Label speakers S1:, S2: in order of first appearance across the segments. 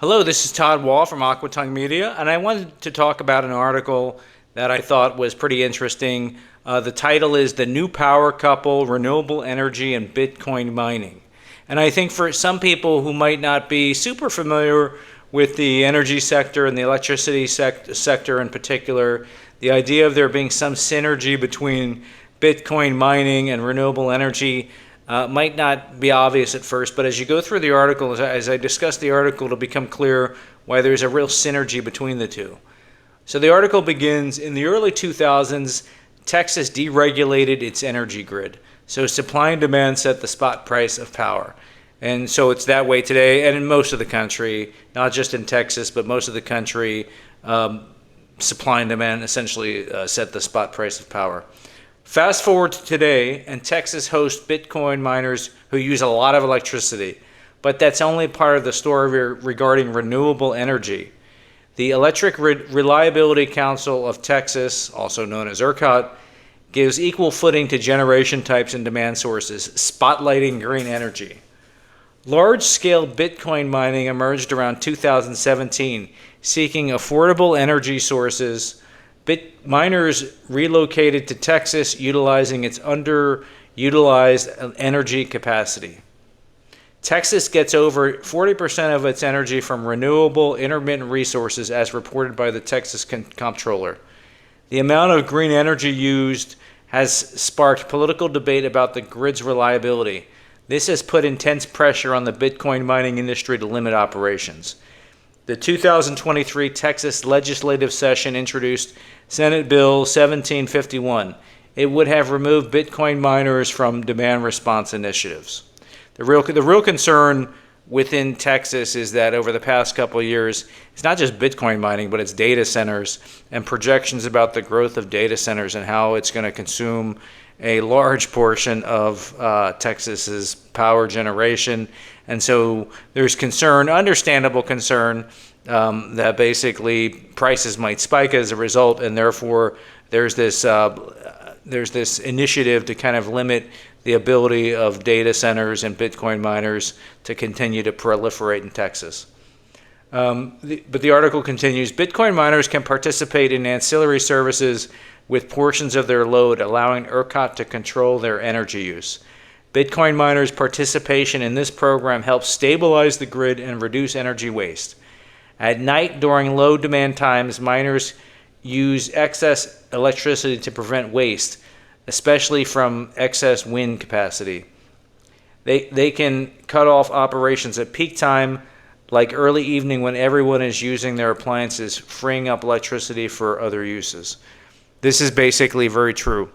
S1: Hello, this is Todd Wall from Aquatongue Media, and I wanted to talk about an article that I thought was pretty interesting. The title is The New Power Couple, Renewable Energy and Bitcoin Mining. And I think for some people who might not be super familiar with the energy sector and the electricity sector in particular, the idea of there being some synergy between Bitcoin mining and renewable energy might not be obvious at first, but as you go through the article, as I discuss the article, it'll become clear why there's a real synergy between the two. So the article begins, in the early 2000s, Texas deregulated its energy grid. So supply and demand set the spot price of power. And so it's that way today, and in most of the country, not just in Texas, but most of the country, supply and demand essentially set the spot price of power. Fast forward to today, and Texas hosts Bitcoin miners who use a lot of electricity. But that's only part of the story regarding renewable energy. The Electric Reliability Council of Texas, also known as ERCOT, gives equal footing to generation types and demand sources, spotlighting green energy. Large-scale Bitcoin mining emerged around 2017, seeking affordable energy sources. Miners relocated to Texas, utilizing its underutilized energy capacity. Texas gets over 40% of its energy from renewable intermittent resources, as reported by the Texas Comptroller. The amount of green energy used has sparked political debate about the grid's reliability. This has put intense pressure on the Bitcoin mining industry to limit operations. The 2023 Texas legislative session introduced Senate Bill 1751. It would have removed Bitcoin miners from demand response initiatives. The real concern within Texas is that over the past couple of years, it's not just Bitcoin mining, but it's data centers and projections about the growth of data centers and how it's going to consume a large portion of Texas's power generation. And so there's concern, understandable concern, that basically prices might spike as a result, and therefore there's this initiative to kind of limit the ability of data centers and Bitcoin miners to continue to proliferate in Texas. But the article continues, Bitcoin miners can participate in ancillary services with portions of their load, allowing ERCOT to control their energy use. Bitcoin miners' participation in this program helps stabilize the grid and reduce energy waste. At night, during low demand times, miners use excess electricity to prevent waste, especially from excess wind capacity. They can cut off operations at peak time, like early evening when everyone is using their appliances, freeing up electricity for other uses. This is basically very true.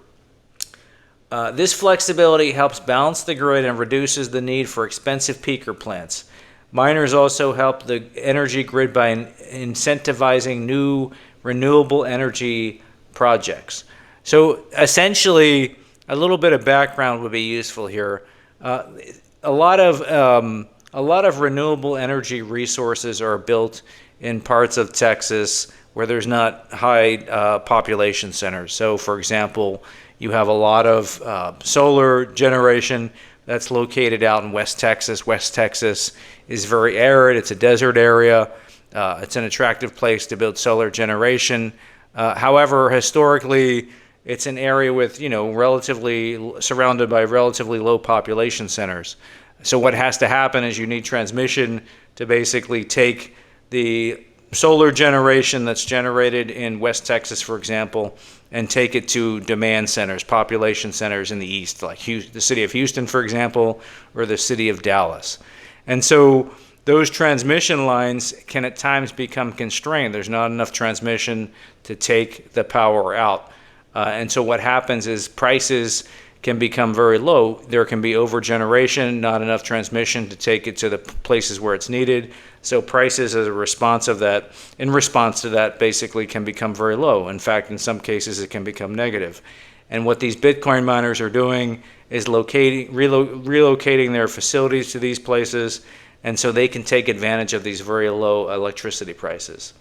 S1: This flexibility helps balance the grid and reduces the need for expensive peaker plants. Miners also help the energy grid by incentivizing new renewable energy projects. So essentially, a little bit of background would be useful here. A lot of renewable energy resources are built in parts of Texas where there's not high population centers. So, for example, you have a lot of solar generation that's located out in West Texas. West Texas is very arid. It's a desert area. It's an attractive place to build solar generation. However, historically, it's an area with, relatively surrounded by relatively low population centers. So what has to happen is you need transmission to basically take the solar generation that's generated in West Texas, for example, and take it to demand centers, population centers in the east, like the city of Houston, for example, or the city of Dallas. And so those transmission lines can at times become constrained. There's not enough transmission to take the power out. And so what happens is prices can become very low. There can be overgeneration, not enough transmission to take it to the places where it's needed. So prices in response to that, basically can become very low. In fact, in some cases, it can become negative. And what these Bitcoin miners are doing is relocating their facilities to these places, and so they can take advantage of these very low electricity prices.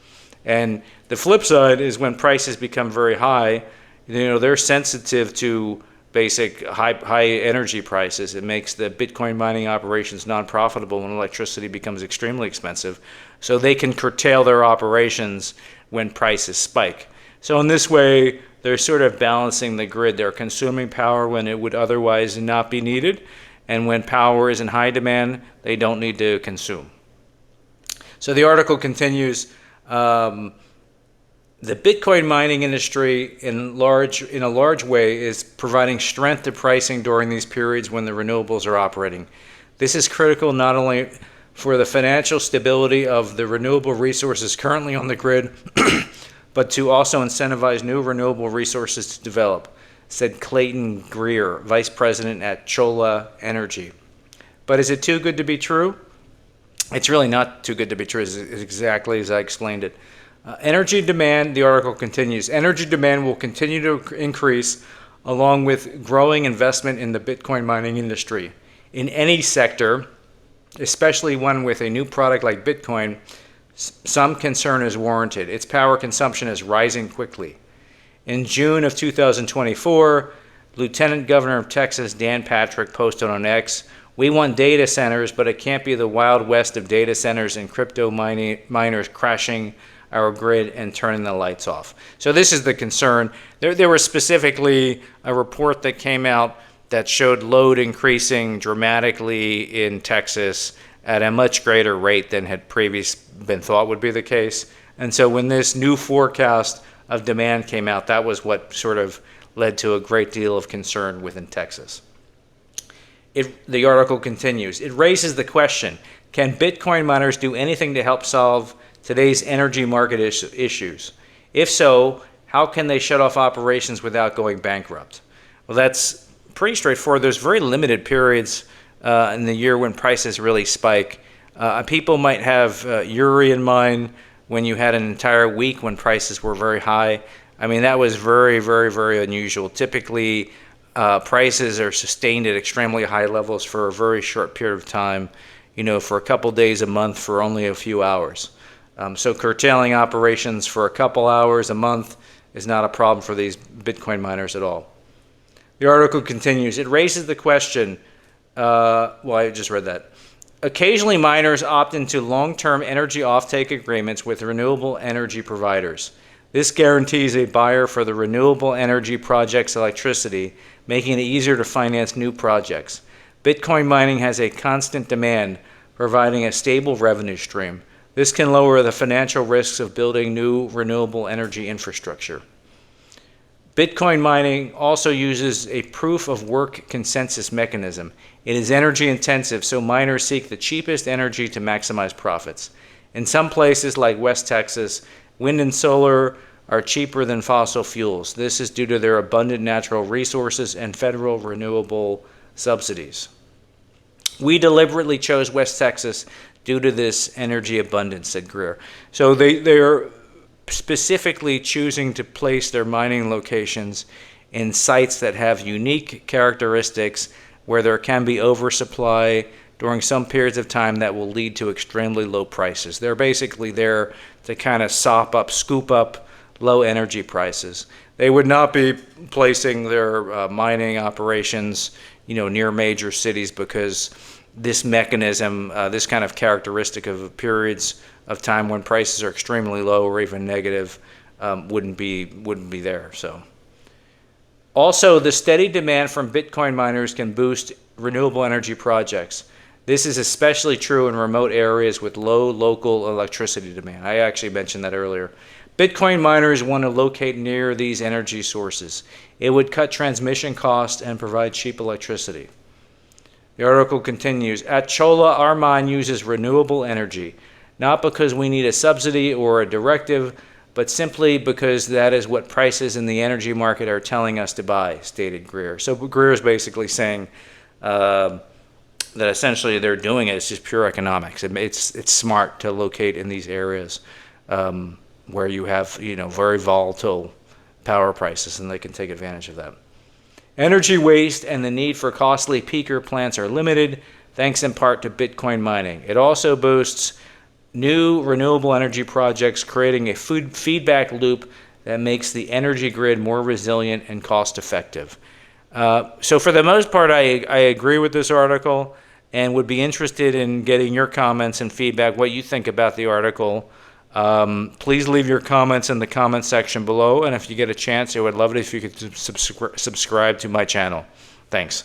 S1: And the flip side is when prices become very high, they're sensitive to basic high energy prices. It makes the Bitcoin mining operations non-profitable when electricity becomes extremely expensive. So they can curtail their operations when prices spike. So in this way, they're sort of balancing the grid. They're consuming power when it would otherwise not be needed. And when power is in high demand, they don't need to consume. So the article continues, the Bitcoin mining industry in a large way is providing strength to pricing during these periods when the renewables are operating. This is critical not only for the financial stability of the renewable resources currently on the grid, but to also incentivize new renewable resources to develop, said Clayton Greer, Vice President at Cholla Energy. But is it too good to be true? It's really not too good to be true, exactly as I explained it. Energy demand, the article continues, energy demand will continue to increase along with growing investment in the Bitcoin mining industry. In any sector, especially one with a new product like Bitcoin, some concern is warranted. Its power consumption is rising quickly. In June of 2024, Lieutenant Governor of Texas Dan Patrick posted on X, "We want data centers, but it can't be the Wild West of data centers and crypto miners crashing our grid and turning the lights off." So this is the concern. There was specifically a report that came out that showed load increasing dramatically in Texas at a much greater rate than had previously been thought would be the case. And so when this new forecast of demand came out, that was what sort of led to a great deal of concern within Texas. The article continues, it raises the question, can Bitcoin miners do anything to help solve today's energy market issues? If so, how can they shut off operations without going bankrupt? Well, that's pretty straightforward. There's very limited periods in the year when prices really spike. People might have Uri in mind when you had an entire week when prices were very high. I mean, that was very, very, very unusual. Typically, prices are sustained at extremely high levels for a very short period of time, for a couple days a month for only a few hours. So curtailing operations for a couple hours a month is not a problem for these Bitcoin miners at all. The article continues, it raises the question, I just read that. Occasionally miners opt into long-term energy offtake agreements with renewable energy providers. This guarantees a buyer for the renewable energy project's electricity, making it easier to finance new projects. Bitcoin mining has a constant demand, providing a stable revenue stream. This can lower the financial risks of building new renewable energy infrastructure. Bitcoin mining also uses a proof of work consensus mechanism. It is energy intensive, so miners seek the cheapest energy to maximize profits. In some places like West Texas, wind and solar are cheaper than fossil fuels. This is due to their abundant natural resources and federal renewable subsidies. We deliberately chose West Texas due to this energy abundance, said Greer. So they are specifically choosing to place their mining locations in sites that have unique characteristics where there can be oversupply during some periods of time that will lead to extremely low prices. They're basically there to kind of scoop up low energy prices. They would not be placing their mining operations, near major cities because this mechanism, this kind of characteristic of periods of time when prices are extremely low or even negative, wouldn't be there. So, also, the steady demand from Bitcoin miners can boost renewable energy projects. This is especially true in remote areas with low local electricity demand. I actually mentioned that earlier. Bitcoin miners want to locate near these energy sources. It would cut transmission costs and provide cheap electricity. The article continues, at Cholla, our mine uses renewable energy, not because we need a subsidy or a directive, but simply because that is what prices in the energy market are telling us to buy, stated Greer. So Greer is basically saying that essentially they're doing it. It's just pure economics. It's smart to locate in these areas where you have very volatile power prices, and they can take advantage of that. Energy waste and the need for costly peaker plants are limited, thanks in part to Bitcoin mining. It also boosts new renewable energy projects, creating a feedback loop that makes the energy grid more resilient and cost-effective. So for the most part, I agree with this article and would be interested in getting your comments and feedback, what you think about the article. Please leave your comments in the comment section below, and if you get a chance, I would love it if you could subscribe to my channel. Thanks.